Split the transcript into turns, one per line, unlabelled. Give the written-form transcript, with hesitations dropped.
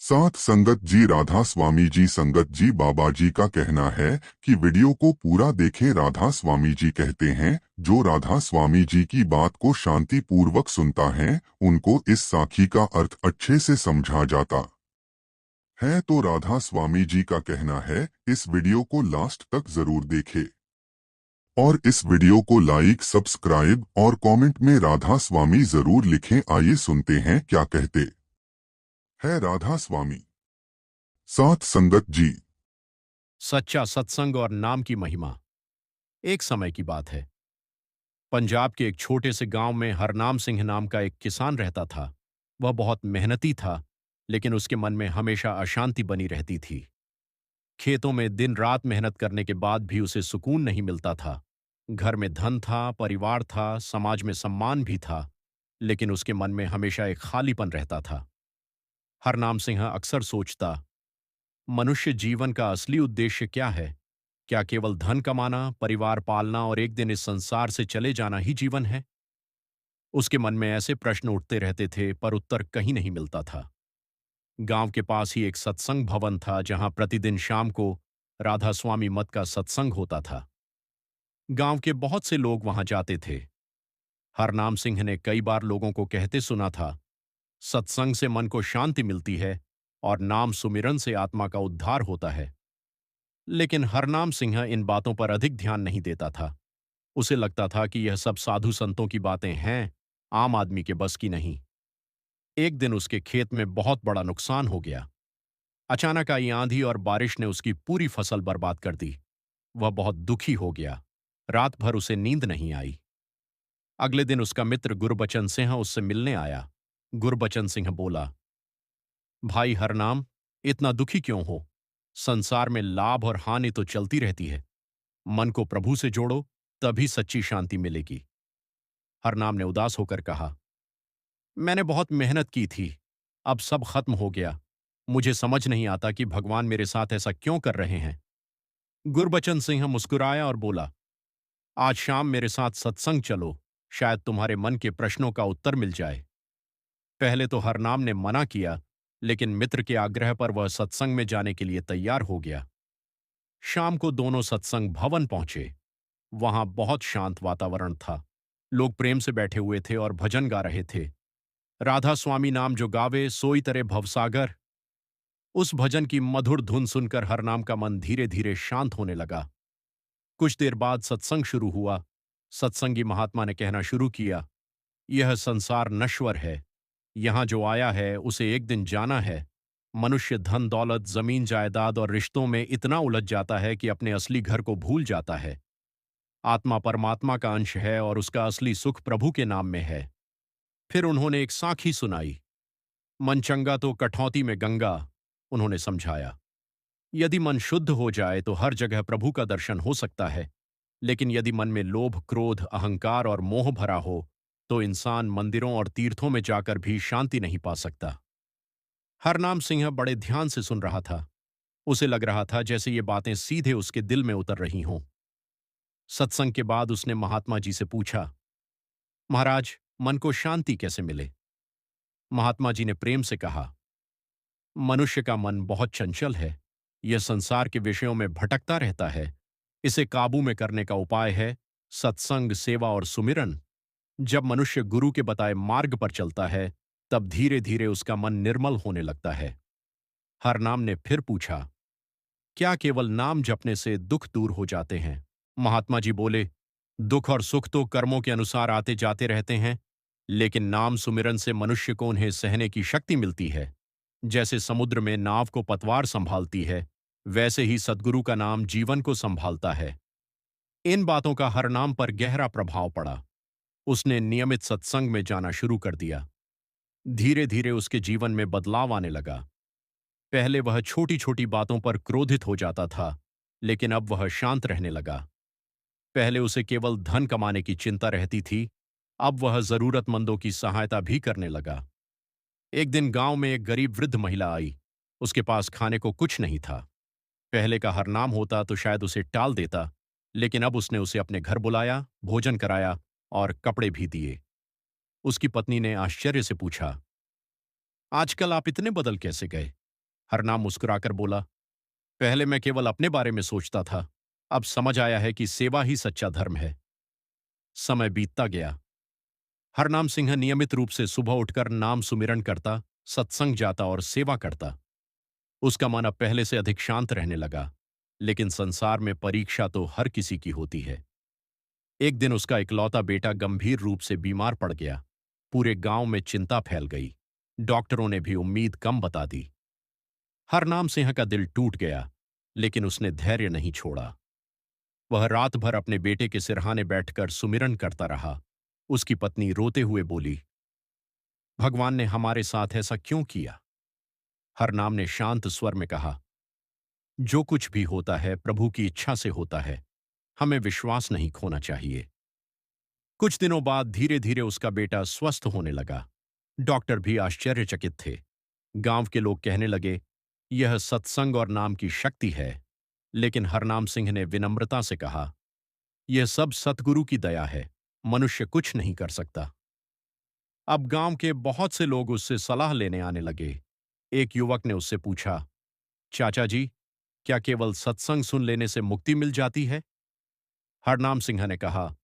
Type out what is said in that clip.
साथ संगत जी राधा स्वामी जी संगत जी बाबा जी का कहना है कि वीडियो को पूरा देखें। राधा स्वामी जी कहते हैं, जो राधा स्वामी जी की बात को शांति पूर्वक सुनता है उनको इस साखी का अर्थ अच्छे से समझा जाता है। तो राधा स्वामी जी का कहना है, इस वीडियो को लास्ट तक जरूर देखें और इस वीडियो को लाइक, सब्सक्राइब और कमेंट में राधा स्वामी जरूर लिखें। आइए सुनते हैं क्या कहते हैं राधा स्वामी। साथ संगत जी।
सच्चा सत्संग और नाम की महिमा। एक समय की बात है। पंजाब के एक छोटे से गांव में हरनाम सिंह नाम का एक किसान रहता था। वह बहुत मेहनती था, लेकिन उसके मन में हमेशा अशांति बनी रहती थी। खेतों में दिन रात मेहनत करने के बाद भी उसे सुकून नहीं मिलता था। घर में धन था, परिवार था, समाज में सम्मान भी था, लेकिन उसके मन में हमेशा एक खालीपन रहता था। हरनाम सिंह अक्सर सोचता, मनुष्य जीवन का असली उद्देश्य क्या है? क्या केवल धन कमाना, परिवार पालना और एक दिन इस संसार से चले जाना ही जीवन है? उसके मन में ऐसे प्रश्न उठते रहते थे, पर उत्तर कहीं नहीं मिलता था। गांव के पास ही एक सत्संग भवन था, जहां प्रतिदिन शाम को राधा स्वामी मत का सत्संग होता था। गांव के बहुत से लोग वहां जाते थे। हरनाम सिंह ने कई बार लोगों को कहते सुना था, सत्संग से मन को शांति मिलती है और नाम सुमिरन से आत्मा का उद्धार होता है। लेकिन हरनाम सिंह इन बातों पर अधिक ध्यान नहीं देता था। उसे लगता था कि यह सब साधु संतों की बातें हैं, आम आदमी के बस की नहीं। एक दिन उसके खेत में बहुत बड़ा नुकसान हो गया। अचानक आई आंधी और बारिश ने उसकी पूरी फसल बर्बाद कर दी। वह बहुत दुखी हो गया। रात भर उसे नींद नहीं आई। अगले दिन उसका मित्र गुरबचन सिंह उससे मिलने आया। गुरबचन सिंह बोला, भाई हरनाम, इतना दुखी क्यों हो? संसार में लाभ और हानि तो चलती रहती है। मन को प्रभु से जोड़ो, तभी सच्ची शांति मिलेगी। हरनाम ने उदास होकर कहा, मैंने बहुत मेहनत की थी, अब सब खत्म हो गया। मुझे समझ नहीं आता कि भगवान मेरे साथ ऐसा क्यों कर रहे हैं। गुरबचन सिंह मुस्कुराया और बोला, आज शाम मेरे साथ सत्संग चलो, शायद तुम्हारे मन के प्रश्नों का उत्तर मिल जाए। पहले तो हरनाम ने मना किया, लेकिन मित्र के आग्रह पर वह सत्संग में जाने के लिए तैयार हो गया। शाम को दोनों सत्संग भवन पहुंचे। वहां बहुत शांत वातावरण था। लोग प्रेम से बैठे हुए थे और भजन गा रहे थे। राधा स्वामी नाम जो गावे सोई तरे भवसागर। उस भजन की मधुर धुन सुनकर हरनाम का मन धीरे धीरे शांत होने लगा। कुछ देर बाद सत्संग शुरू हुआ। सत्संगी महात्मा ने कहना शुरू किया, यह संसार नश्वर है। यहां जो आया है उसे एक दिन जाना है। मनुष्य धन दौलत, जमीन जायदाद और रिश्तों में इतना उलझ जाता है कि अपने असली घर को भूल जाता है। आत्मा परमात्मा का अंश है और उसका असली सुख प्रभु के नाम में है। फिर उन्होंने एक साखी सुनाई, मन चंगा तो कठौती में गंगा। उन्होंने समझाया, यदि मन शुद्ध हो जाए तो हर जगह प्रभु का दर्शन हो सकता है, लेकिन यदि मन में लोभ, क्रोध, अहंकार और मोह भरा हो तो इंसान मंदिरों और तीर्थों में जाकर भी शांति नहीं पा सकता। हरनाम सिंह बड़े ध्यान से सुन रहा था। उसे लग रहा था जैसे ये बातें सीधे उसके दिल में उतर रही हों। सत्संग के बाद उसने महात्मा जी से पूछा, महाराज, मन को शांति कैसे मिले? महात्मा जी ने प्रेम से कहा, मनुष्य का मन बहुत चंचल है। यह संसार के विषयों में भटकता रहता है। इसे काबू में करने का उपाय है सत्संग, सेवा और सुमिरन। जब मनुष्य गुरु के बताए मार्ग पर चलता है, तब धीरे धीरे उसका मन निर्मल होने लगता है। हरनाम ने फिर पूछा, क्या केवल नाम जपने से दुख दूर हो जाते हैं? महात्मा जी बोले, दुख और सुख तो कर्मों के अनुसार आते जाते रहते हैं, लेकिन नाम सुमिरन से मनुष्य को उन्हें सहने की शक्ति मिलती है। जैसे समुद्र में नाव को पतवार संभालती है, वैसे ही सद्गुरु का नाम जीवन को संभालता है। इन बातों का हरनाम पर गहरा प्रभाव पड़ा। उसने नियमित सत्संग में जाना शुरू कर दिया। धीरे धीरे उसके जीवन में बदलाव आने लगा। पहले वह छोटी छोटी बातों पर क्रोधित हो जाता था, लेकिन अब वह शांत रहने लगा। पहले उसे केवल धन कमाने की चिंता रहती थी, अब वह जरूरतमंदों की सहायता भी करने लगा। एक दिन गांव में एक गरीब वृद्ध महिला आई। उसके पास खाने को कुछ नहीं था। पहले का हरनाम होता तो शायद उसे टाल देता, लेकिन अब उसने उसे अपने घर बुलाया, भोजन कराया और कपड़े भी दिए। उसकी पत्नी ने आश्चर्य से पूछा, आजकल आप इतने बदल कैसे गए? हरनाम मुस्कुराकर बोला, पहले मैं केवल अपने बारे में सोचता था, अब समझ आया है कि सेवा ही सच्चा धर्म है। समय बीतता गया। हरनाम सिंह नियमित रूप से सुबह उठकर नाम सुमिरन करता, सत्संग जाता और सेवा करता। उसका मन अब पहले से अधिक शांत रहने लगा। लेकिन संसार में परीक्षा तो हर किसी की होती है। एक दिन उसका इकलौता बेटा गंभीर रूप से बीमार पड़ गया। पूरे गांव में चिंता फैल गई। डॉक्टरों ने भी उम्मीद कम बता दी। हरनाम सिंह का दिल टूट गया, लेकिन उसने धैर्य नहीं छोड़ा। वह रात भर अपने बेटे के सिरहाने बैठकर सुमिरन करता रहा। उसकी पत्नी रोते हुए बोली, भगवान ने हमारे साथ ऐसा क्यों किया? हरनाम ने शांत स्वर में कहा, जो कुछ भी होता है प्रभु की इच्छा से होता है। हमें विश्वास नहीं खोना चाहिए। कुछ दिनों बाद धीरे धीरे उसका बेटा स्वस्थ होने लगा। डॉक्टर भी आश्चर्यचकित थे। गांव के लोग कहने लगे, यह सत्संग और नाम की शक्ति है। लेकिन हरनाम सिंह ने विनम्रता से कहा, यह सब सतगुरु की दया है, मनुष्य कुछ नहीं कर सकता। अब गांव के बहुत से लोग उससे सलाह लेने आने लगे। एक युवक ने उससे पूछा, चाचा जी, क्या केवल सत्संग सुन लेने से मुक्ति मिल जाती है? हरनाम सिंह ने कहा,